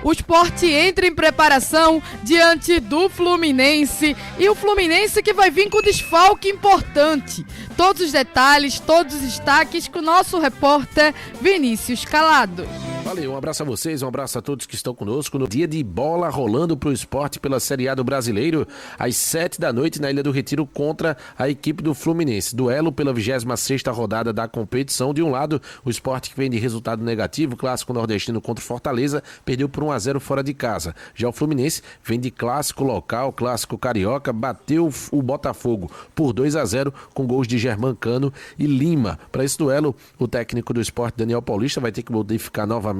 o Sport entra em preparação diante do Fluminense, e o Fluminense que vai vir com desfalque importante. Todos os detalhes, todos os destaques com o nosso repórter Vinícius Calado. Valeu, um abraço a vocês, um abraço a todos que estão conosco no dia de bola rolando pro Sport pela Série A do Brasileiro, às 7 da noite na Ilha do Retiro contra a equipe do Fluminense. Duelo pela 26ª rodada da competição. De um lado, o Sport que vem de resultado negativo, clássico nordestino contra o Fortaleza, perdeu por 1-0 fora de casa. Já o Fluminense vem de clássico local, clássico carioca, bateu o Botafogo por 2-0 com gols de Germancano e Lima. Para esse duelo, o técnico do Sport, Daniel Paulista, vai ter que modificar novamente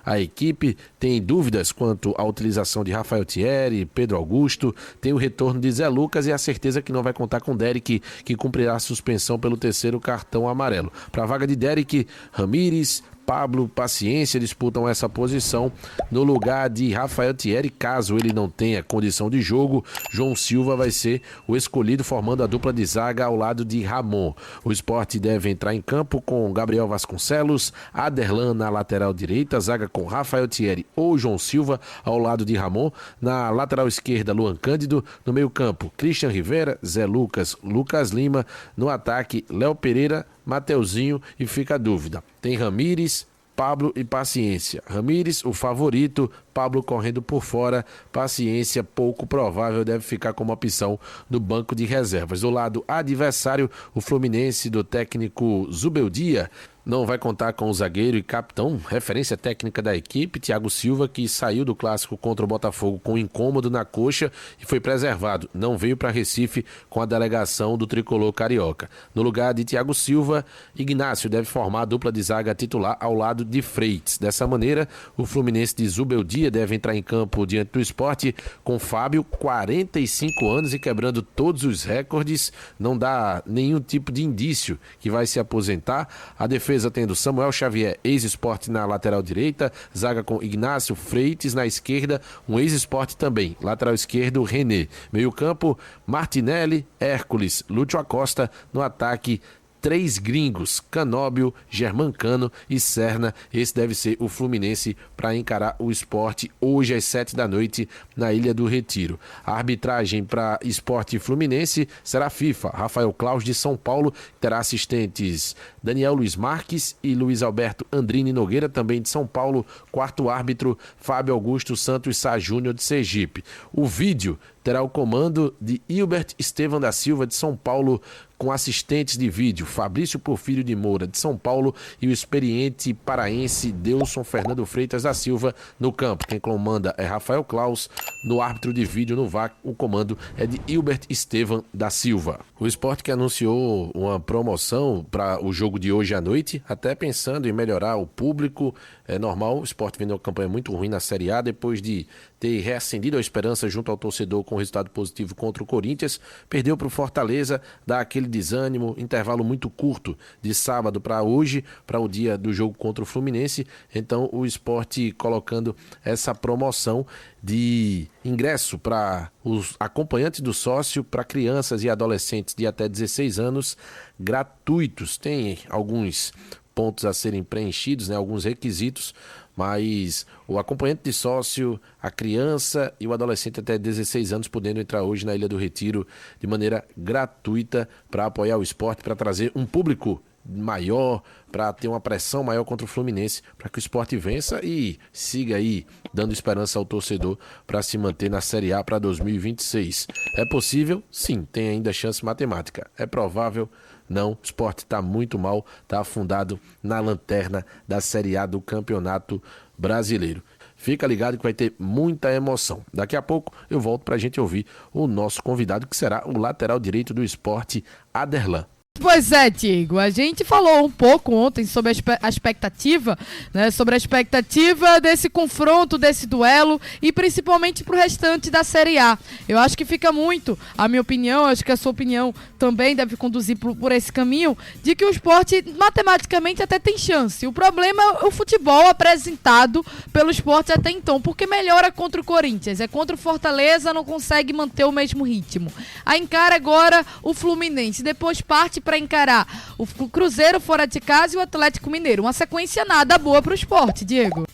a equipe. Tem dúvidas quanto à utilização de Rafael Thierry, Pedro Augusto, tem o retorno de Zé Lucas e a certeza que não vai contar com Derek, que cumprirá a suspensão pelo 3º cartão amarelo. Para a vaga de Derek, Ramírez, Pablo, Paciência disputam essa posição no lugar de Rafael Thierry. Caso ele não tenha condição de jogo, João Silva vai ser o escolhido, formando a dupla de zaga ao lado de Ramon. O Sport deve entrar em campo com Gabriel Vasconcelos, Aderlan na lateral direita, zaga com Rafael Thierry ou João Silva ao lado de Ramon. Na lateral esquerda, Luan Cândido. No meio campo, Christian Rivera, Zé Lucas, Lucas Lima. No ataque, Léo Pereira, Mateuzinho, e fica a dúvida. Tem Ramírez, Pablo e Paciência. Ramírez, o favorito, Pablo correndo por fora, Paciência, pouco provável, deve ficar como opção no banco de reservas. Do lado adversário, o Fluminense do técnico Zubeldia não vai contar com o zagueiro e capitão, referência técnica da equipe, Thiago Silva, que saiu do clássico contra o Botafogo com incômodo na coxa e foi preservado. Não veio para Recife com a delegação do tricolor carioca. No lugar de Thiago Silva, Ignácio deve formar a dupla de zaga titular ao lado de Freitas. Dessa maneira, o Fluminense de Zubeldia deve entrar em campo diante do Sport com Fábio, 45 anos e quebrando todos os recordes. Não dá nenhum tipo de indício que vai se aposentar. A defesa tendo Samuel Xavier, ex-Sport na lateral direita, zaga com Ignácio, Freitas na esquerda, um ex-Sport também, lateral esquerdo René. Meio campo, Martinelli, Hércules, Lúcio Acosta. No ataque, 3 gringos, Canóbio, Germancano e Serna. Esse deve ser o Fluminense para encarar o Sport hoje às 7 da noite na Ilha do Retiro. A arbitragem para Sport e Fluminense será FIFA. Rafael Claus de São Paulo terá assistentes Daniel Luiz Marques e Luiz Alberto Andrini Nogueira, também de São Paulo. Quarto árbitro, Fábio Augusto Santos Sá Júnior de Sergipe. O vídeo terá o comando de Hilbert Estevam da Silva de São Paulo, com assistentes de vídeo Fabrício Porfírio de Moura de São Paulo e o experiente paraense Delson Fernando Freitas da Silva no campo. Quem comanda é Rafael Claus. No árbitro de vídeo no VAR, o comando é de Hilbert Estevam da Silva. O Sport que anunciou uma promoção para o jogo de hoje à noite, até pensando em melhorar o público. É normal, o Sport vem uma campanha muito ruim na Série A, depois de ter reacendido a esperança junto ao torcedor com resultado positivo contra o Corinthians, perdeu para o Fortaleza, dá aquele desânimo, intervalo muito curto de sábado para hoje, para o dia do jogo contra o Fluminense. Então o Sport colocando essa promoção de ingresso para os acompanhantes do sócio, para crianças e adolescentes de até 16 anos, gratuitos. Tem alguns pontos a serem preenchidos, né, alguns requisitos, mas o acompanhante de sócio, a criança e o adolescente até 16 anos podendo entrar hoje na Ilha do Retiro de maneira gratuita para apoiar o Sport, para trazer um público maior, para ter uma pressão maior contra o Fluminense, para que o Sport vença e siga aí dando esperança ao torcedor para se manter na Série A para 2026. É possível? Sim, tem ainda chance matemática. É provável? Não, o Sport está muito mal, está afundado na lanterna da Série A do Campeonato Brasileiro. Fica ligado que vai ter muita emoção. Daqui a pouco eu volto para a gente ouvir o nosso convidado, que será o lateral direito do Sport, Aderlan. Pois é, Diego, a gente falou um pouco ontem sobre a expectativa, né, sobre a expectativa desse confronto, desse duelo e principalmente para o restante da Série A. Eu acho que fica muito, a minha opinião, acho que a sua opinião também deve conduzir por esse caminho, de que o Sport matematicamente até tem chance. O problema é o futebol apresentado pelo Sport até então, porque melhora contra o Corinthians, é contra o Fortaleza, não consegue manter o mesmo ritmo. Aí encara agora o Fluminense, depois parte para encarar o Cruzeiro fora de casa e o Atlético Mineiro. Uma sequência nada boa para o Sport, Diego.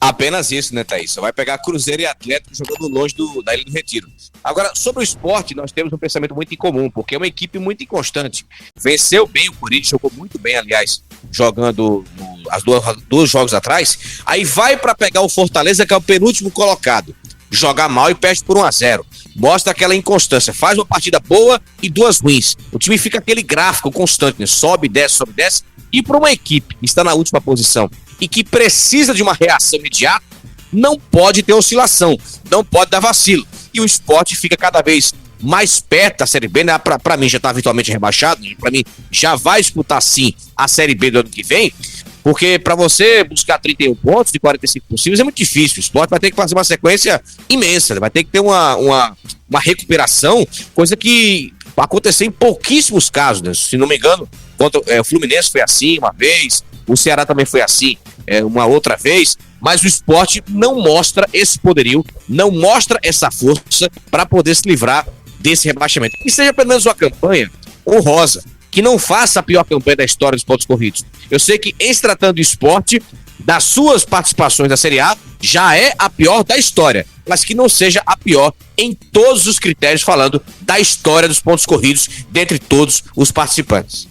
Apenas isso, né, Thaís? Só vai pegar Cruzeiro e Atlético jogando longe da Ilha do Retiro. Agora, sobre o Sport, nós temos um pensamento muito incomum, porque é uma equipe muito inconstante. Venceu bem o Corinthians, jogou muito bem, aliás, jogando as dois jogos atrás. Aí vai para pegar o Fortaleza, que é o penúltimo colocado. Joga mal e perde por 1-0. Mostra aquela inconstância. Faz uma partida boa e 2 ruins. O time fica aquele gráfico constante, né? Sobe, desce. E para uma equipe que está na última posição e que precisa de uma reação imediata, não pode ter oscilação, não pode dar vacilo. E o Sport fica cada vez mais perto da Série B, né? Para mim já está virtualmente rebaixado, para mim já vai disputar sim a Série B do ano que vem, porque para você buscar 31 pontos de 45 possíveis é muito difícil. O Sport vai ter que fazer uma sequência imensa, vai ter que ter uma recuperação, coisa que aconteceu em pouquíssimos casos, né? Se não me engano, o Fluminense foi assim uma vez, o Ceará também foi assim uma outra vez, mas o Sport não mostra esse poderio, não mostra essa força para poder se livrar desse rebaixamento. E seja pelo menos uma campanha honrosa, que não faça a pior campanha da história dos pontos corridos. Eu sei que, em se tratando do Sport, das suas participações da Série A, já é a pior da história, mas que não seja a pior em todos os critérios, falando da história dos pontos corridos dentre todos os participantes.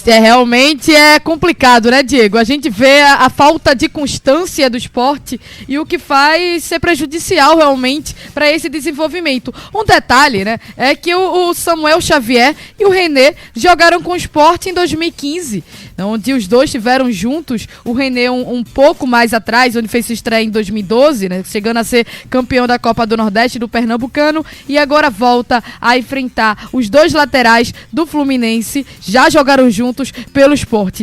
Realmente é complicado, né, Diego? A gente vê a falta de constância do esporte e o que faz ser prejudicial realmente para esse desenvolvimento. Um detalhe, né, é que o Samuel Xavier e o René jogaram com o Sport em 2015, onde os dois estiveram juntos, o René um pouco mais atrás, onde fez sua estreia em 2012, né, chegando a ser campeão da Copa do Nordeste do Pernambucano, e agora volta a enfrentar os dois laterais do Fluminense, já jogaram juntos pelo Sport.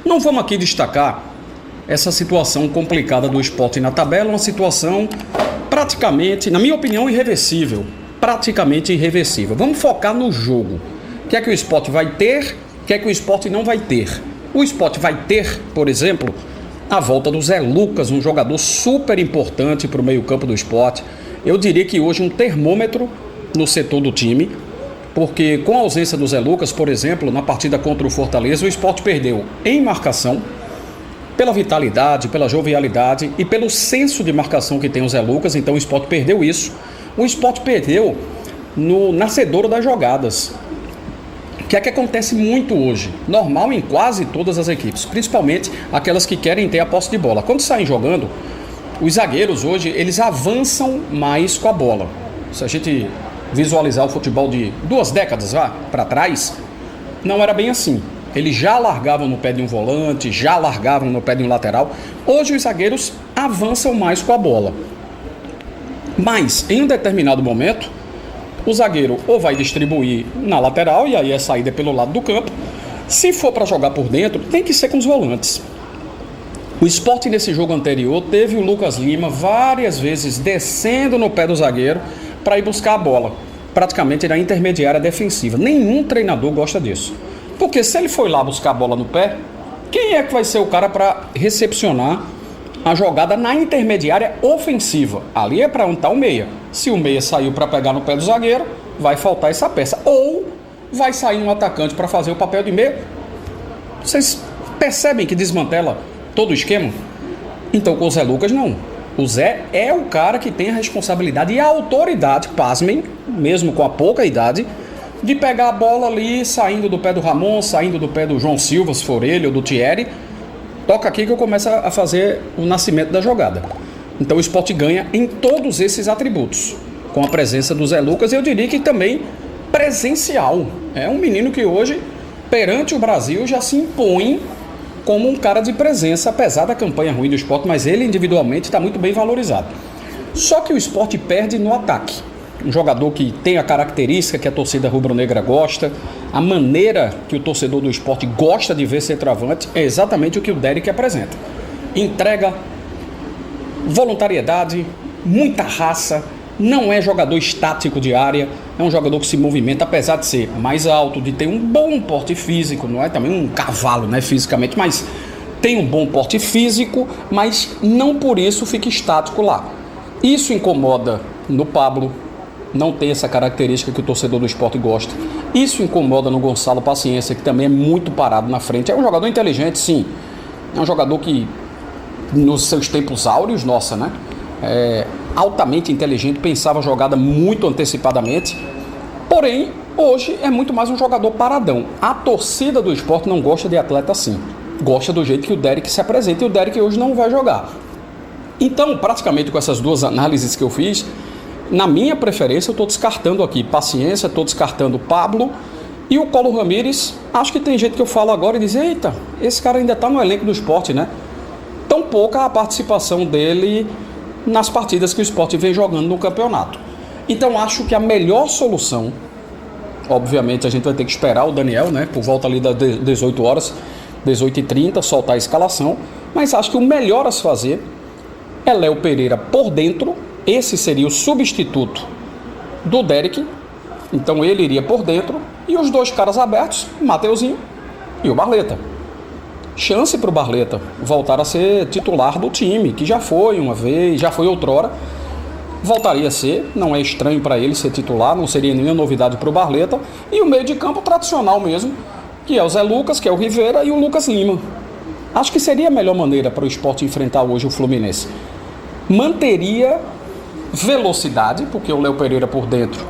Não vamos aqui destacar essa situação complicada do Sport na tabela, uma situação praticamente, na minha opinião, irreversível. Praticamente irreversível. Vamos focar no jogo. O que é que o Sport vai ter, o que é que o Sport não vai ter. O Sport vai ter, por exemplo, a volta do Zé Lucas, um jogador super importante para o meio-campo do Sport. Eu diria que hoje um termômetro no setor do time, porque com a ausência do Zé Lucas, por exemplo, na partida contra o Fortaleza, o Sport perdeu em marcação, pela vitalidade, pela jovialidade e pelo senso de marcação que tem o Zé Lucas. Então o Sport perdeu isso. O Sport perdeu no nascedouro das jogadas, que é que acontece muito hoje, normal em quase todas as equipes, principalmente aquelas que querem ter a posse de bola. Quando saem jogando, os zagueiros hoje, eles avançam mais com a bola. Se a gente visualizar o futebol de 2 décadas para trás, não era bem assim. Eles já largavam no pé de um volante, já largavam no pé de um lateral. Hoje os zagueiros avançam mais com a bola. Mas, em um determinado momento, o zagueiro ou vai distribuir na lateral, e aí a saída é pelo lado do campo. Se for para jogar por dentro, tem que ser com os volantes. O Sport, nesse jogo anterior, teve o Lucas Lima várias vezes descendo no pé do zagueiro para ir buscar a bola, praticamente na intermediária defensiva. Nenhum treinador gosta disso. Porque se ele foi lá buscar a bola no pé, quem é que vai ser o cara para recepcionar a jogada na intermediária ofensiva? Ali é para onde está o meia. Se o meia saiu para pegar no pé do zagueiro, vai faltar essa peça. Ou vai sair um atacante para fazer o papel de meia. Vocês percebem que desmantela todo o esquema? Então com o Zé Lucas não. O Zé é o cara que tem a responsabilidade e a autoridade, pasmem, mesmo com a pouca idade, de pegar a bola ali, saindo do pé do Ramon, saindo do pé do João Silva, se for ele, ou do Thierry. Toca aqui que eu começo a fazer o nascimento da jogada. Então o Sport ganha em todos esses atributos, com a presença do Zé Lucas, eu diria que também presencial. É um menino que hoje, perante o Brasil, já se impõe como um cara de presença, apesar da campanha ruim do Sport, mas ele individualmente está muito bem valorizado. Só que o Sport perde no ataque. Um jogador que tem a característica que a torcida rubro-negra gosta, a maneira que o torcedor do Sport gosta de ver centroavante, é exatamente o que o Derek apresenta. Entrega, voluntariedade, muita raça, não é jogador estático de área, é um jogador que se movimenta, apesar de ser mais alto, de ter um bom porte físico, não é também um cavalo, né, fisicamente, mas tem um bom porte físico, mas não por isso fica estático lá. Isso incomoda no Pablo, não tem essa característica que o torcedor do Sport gosta. Isso incomoda no Gonçalo Paciência, que também é muito parado na frente. É um jogador inteligente, sim. É um jogador que nos seus tempos áureos, nossa, né? Altamente inteligente, pensava a jogada muito antecipadamente. Porém, hoje é muito mais um jogador paradão. A torcida do Sport não gosta de atleta assim. Gosta do jeito que o Derek se apresenta, e o Derek hoje não vai jogar. Então, praticamente com essas duas análises que eu fiz, na minha preferência eu estou descartando aqui Paciência, estou descartando Pablo, e o Colo Ramírez, acho que tem gente que eu falo agora e diz, eita, esse cara ainda está no elenco do Sport, né? Tão pouca a participação dele nas partidas que o Sport vem jogando no campeonato. Então acho que a melhor solução, obviamente a gente vai ter que esperar o Daniel, né, por volta ali das 18 horas, 18h30, soltar a escalação, mas acho que o melhor a se fazer é Léo Pereira por dentro. Esse seria o substituto do Derek, então ele iria por dentro, e os dois caras abertos, Mateuzinho e o Barleta. Chance para o Barleta voltar a ser titular do time, que já foi uma vez, já foi outrora, voltaria a ser, não é estranho para ele ser titular, não seria nenhuma novidade para o Barleta, e o meio de campo tradicional mesmo, que é o Zé Lucas, que é o Rivera, e o Lucas Lima. Acho que seria a melhor maneira para o Sport enfrentar hoje o Fluminense. Manteria velocidade, porque o Léo Pereira por dentro,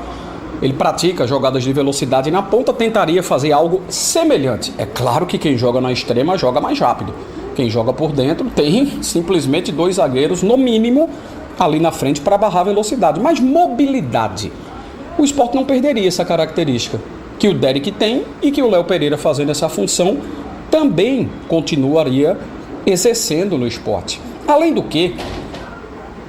ele pratica jogadas de velocidade, e na ponta tentaria fazer algo semelhante. É claro que quem joga na extrema joga mais rápido. Quem joga por dentro tem simplesmente dois zagueiros, no mínimo, ali na frente para barrar a velocidade. Mas mobilidade, o Sport não perderia essa característica que o Derek tem, e que o Léo Pereira, fazendo essa função, também continuaria exercendo no Sport. Além do que,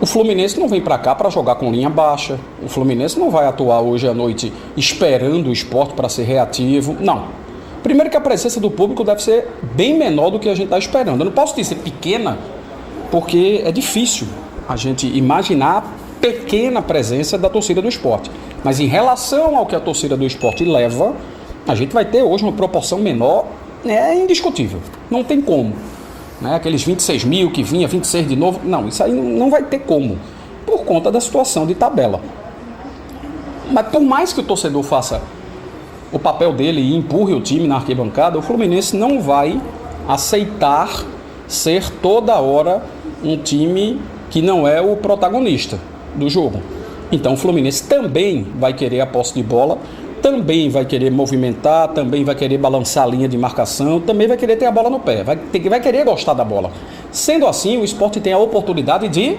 o Fluminense não vem para cá para jogar com linha baixa. O Fluminense não vai atuar hoje à noite esperando o Sport para ser reativo. Não. Primeiro que a presença do público deve ser bem menor do que a gente está esperando. Eu não posso dizer pequena, porque é difícil a gente imaginar a pequena presença da torcida do Sport. Mas em relação ao que a torcida do Sport leva, a gente vai ter hoje uma proporção menor, é indiscutível. Não tem como. Né? Aqueles 26 mil que vinha, 26 de novo, não, isso aí não vai ter como, por conta da situação de tabela. Mas por mais que o torcedor faça o papel dele e empurre o time na arquibancada, o Fluminense não vai aceitar ser toda hora um time que não é o protagonista do jogo. Então o Fluminense também vai querer a posse de bola, também vai querer movimentar, também vai querer balançar a linha de marcação, também vai querer ter a bola no pé, vai querer gostar da bola. Sendo assim, o Sport tem a oportunidade de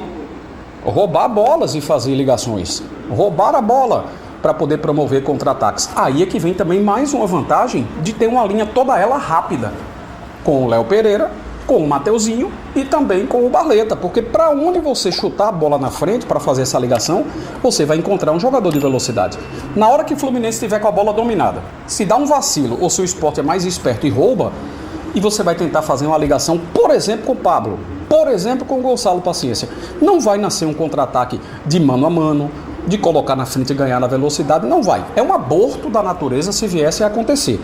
roubar bolas e fazer ligações, roubar a bola para poder promover contra-ataques. Aí é que vem também mais uma vantagem de ter uma linha toda ela rápida, com o Léo Pereira, com o Mateuzinho e também com o Barleta, porque para onde você chutar a bola na frente para fazer essa ligação, você vai encontrar um jogador de velocidade. Na hora que o Fluminense estiver com a bola dominada, se dá um vacilo ou se o Sport é mais esperto e rouba, e você vai tentar fazer uma ligação, por exemplo, com o Pablo, por exemplo, com o Gonçalo Paciência, não vai nascer um contra-ataque de mano a mano, de colocar na frente e ganhar na velocidade, não vai. É um aborto da natureza se viesse a acontecer.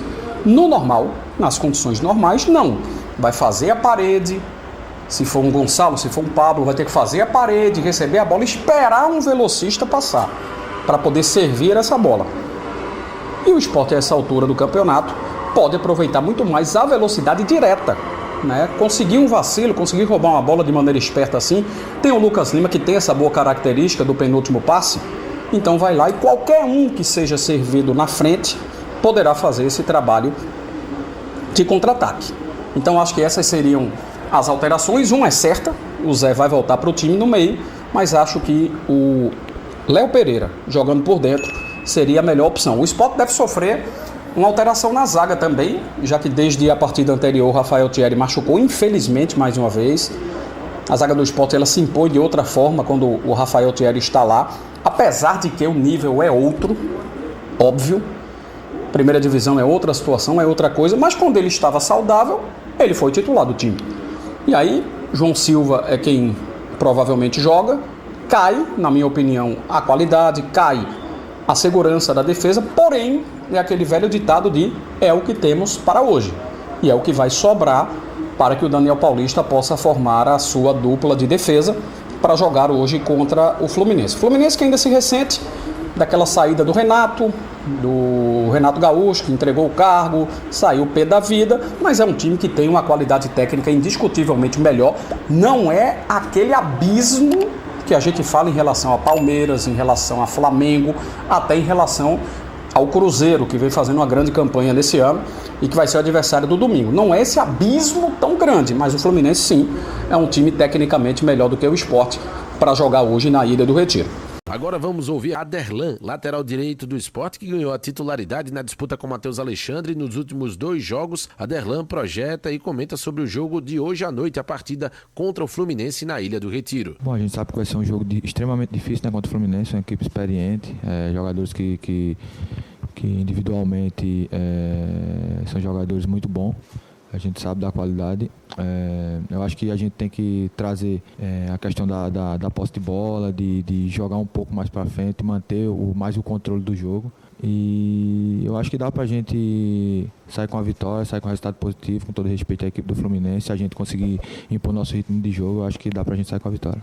No normal, nas condições normais, não. Vai fazer a parede, se for um Gonçalo, se for um Pablo, vai ter que fazer a parede, receber a bola, esperar um velocista passar para poder servir essa bola. E o Sport, a essa altura do campeonato, pode aproveitar muito mais a velocidade direta, né? Conseguir um vacilo, conseguir roubar uma bola de maneira esperta assim. Tem o Lucas Lima, que tem essa boa característica do penúltimo passe, então vai lá e qualquer um que seja servido na frente poderá fazer esse trabalho de contra-ataque. Então acho que essas seriam as alterações. Uma é certa, o Zé vai voltar para o time no meio, mas acho que o Léo Pereira jogando por dentro seria a melhor opção. O Sport deve sofrer uma alteração na zaga também, já que desde a partida anterior o Rafael Thierry machucou, infelizmente, mais uma vez. A zaga do Sport ela se impõe de outra forma quando o Rafael Thierry está lá, apesar de que o nível é outro, óbvio. Primeira divisão é outra situação, é outra coisa, mas quando ele estava saudável, ele foi titular do time. E aí, João Silva é quem provavelmente joga, cai, na minha opinião, a qualidade, cai a segurança da defesa, porém, é aquele velho ditado de é o que temos para hoje. E é o que vai sobrar para que o Daniel Paulista possa formar a sua dupla de defesa para jogar hoje contra o Fluminense. Fluminense que ainda se ressente daquela saída do Renato Gaúcho, que entregou o cargo, saiu pé da vida, mas é um time que tem uma qualidade técnica indiscutivelmente melhor. Não é aquele abismo que a gente fala em relação a Palmeiras, em relação a Flamengo, até em relação ao Cruzeiro, que vem fazendo uma grande campanha nesse ano e que vai ser o adversário do domingo. Não é esse abismo tão grande, mas o Fluminense sim é um time tecnicamente melhor do que o Sport para jogar hoje na Ilha do Retiro. Agora vamos ouvir Aderlan, lateral direito do Sport, que ganhou a titularidade na disputa com Matheus Alexandre nos últimos 2 jogos. Aderlan projeta e comenta sobre o jogo de hoje à noite, a partida contra o Fluminense na Ilha do Retiro. Bom, a gente sabe que vai ser um jogo extremamente difícil, né, contra o Fluminense, uma equipe experiente, jogadores que individualmente são jogadores muito bons. A gente sabe da qualidade. Eu acho que a gente tem que trazer a questão da posse de bola, de jogar um pouco mais para frente, manter mais o controle do jogo. E eu acho que dá pra gente sair com a vitória, sair com um resultado positivo, com todo respeito à equipe do Fluminense. Se a gente conseguir impor nosso ritmo de jogo, eu acho que dá pra gente sair com a vitória.